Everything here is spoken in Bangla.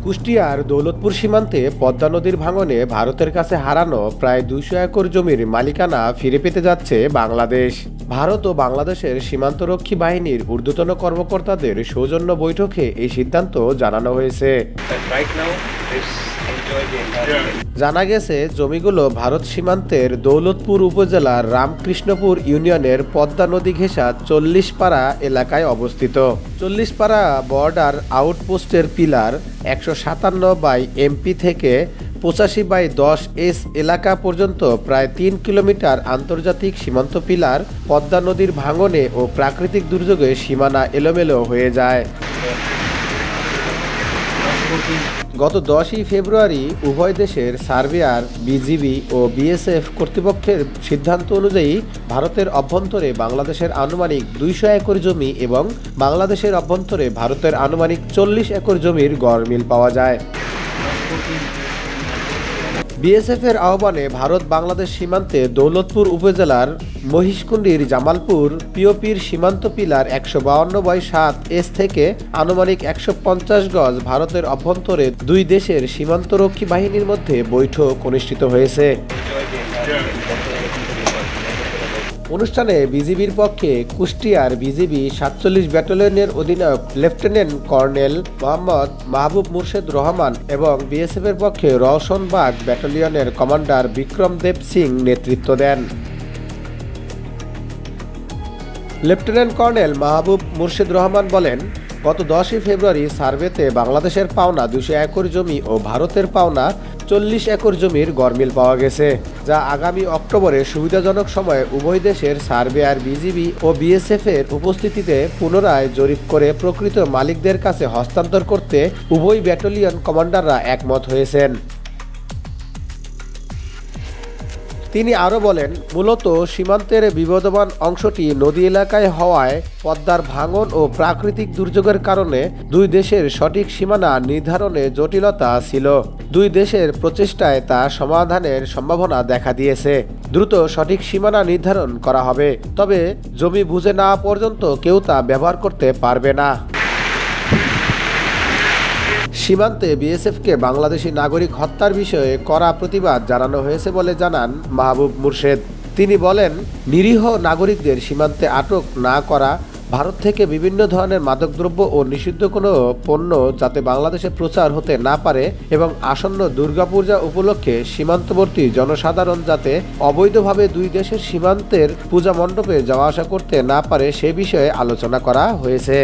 কুষ্টিয়ার দৌলতপুর সীমান্তে পদ্মা নদীর ভাঙনে ভারতের কাছে হারানো প্রায় ২০০ একর জমির মালিকানা ফিরে পেতে যাচ্ছে বাংলাদেশ। ভারত ও বাংলাদেশের সীমান্তরক্ষী বাহিনীর ঊর্ধ্বতন কর্মকর্তাদের সৌজন্য বৈঠকে এই সিদ্ধান্ত জানানো হয়েছে। জানা গেছে, জমিগুলো ভারত সীমান্তের দৌলতপুর উপজেলার রামকৃষ্ণপুর ইউনিয়নের পদ্মা নদী ঘেঁষা ৪০ পাড়া এলাকায় অবস্থিত। ৪০ পাড়া বর্ডার আউটপোস্টের পিলার ১৫৭/MP থেকে ৮৫/১০S এলাকা পর্যন্ত প্রায় ৩ কিলোমিটার আন্তর্জাতিক সীমান্ত পিলার পদ্মা নদীর ভাঙনে ও প্রাকৃতিক দুর্যোগে সীমানা এলোমেলো হয়ে যায়। গত ১০ই ফেব্রুয়ারি উভয় দেশের সার্ভেয়ার, বিজিবি ও বিএসএফ কর্তৃপক্ষের সিদ্ধান্ত অনুযায়ী ভারতের অভ্যন্তরে বাংলাদেশের আনুমানিক ২০০ একর জমি এবং বাংলাদেশের অভ্যন্তরে ভারতের আনুমানিক ৪০ একর জমির গড়মিল পাওয়া যায়। বিএসএফের আহ্বানে ভারত বাংলাদেশ সীমান্তে দৌলতপুর উপজেলার মহিষকুণ্ডির জামালপুর পিওপির সীমান্ত পিলার ১৫২/৭S থেকে আনুমানিক ১৫০ গজ ভারতের অভ্যন্তরে দুই দেশের সীমান্তরক্ষী বাহিনীর মধ্যে বৈঠক অনুষ্ঠিত হয়েছে। অনুষ্ঠানে বিজিবির পক্ষে কুষ্টিয়ার বিজিবি ৪৭ ব্যাটালিয়নের অধিনায়ক লেফটেন্যান্ট কর্নেল মোহাম্মদ মাহবুব মুর্শেদ রহমান এবং বিএসএফের পক্ষে রওশনবাগ ব্যাটালিয়নের কমান্ডার বিক্রম দেব সিং নেতৃত্ব দেন। লেফটেন্যান্ট কর্নেল মাহবুব মুর্শেদ রহমান বলেন, গত ১০ই ফেব্রুয়ারি সার্ভেতে বাংলাদেশের পাওনা ২০০ একর জমি ও ভারতের পাওনা ৪০ একর জমির গড়মিল পাওয়া গেছে, যা আগামী অক্টোবরে সুবিধাজনক সময়ে উভয় দেশের সার্ভেয়ার, বিজিবি ও বিএসএফের উপস্থিতিতে পুনরায় জরিপ করে প্রকৃত মালিকদের কাছে হস্তান্তর করতে উভয় ব্যাটালিয়ন কমান্ডাররা একমত হয়েছেন। তিনি আরও বলেন, মূলত সীমান্তের বিবদমান অংশটি নদী এলাকায় হওয়ায় পদ্মার ভাঙন ও প্রাকৃতিক দুর্যোগের কারণে দুই দেশের সঠিক সীমানা নির্ধারণে জটিলতা ছিল। দুই দেশের প্রচেষ্টায় তা সমাধানের সম্ভাবনা দেখা দিয়েছে। দ্রুত সঠিক সীমানা নির্ধারণ করা হবে, তবে জমি বুঝে নেওয়া পর্যন্ত কেউ তা ব্যবহার করতে পারবে না। সীমান্তে বিএসএফকে বাংলাদেশি নাগরিক হত্যার বিষয়ে কড়া প্রতিবাদ জানানো হয়েছে বলে জানান মাহবুব মুর্শেদ। তিনি বলেন, নিরীহ নাগরিকদের সীমান্তে আটক না করা, ভারত থেকে বিভিন্ন ধরনের মাদকদ্রব্য ও নিষিদ্ধ কোনো পণ্য যাতে বাংলাদেশে প্রচার হতে না পারে এবং আসন্ন দুর্গাপূজা উপলক্ষে সীমান্তবর্তী জনসাধারণ যাতে অবৈধভাবে দুই দেশের সীমান্তের পূজা মণ্ডপে যাওয়া আসা করতে না পারে সে বিষয়ে আলোচনা করা হয়েছে।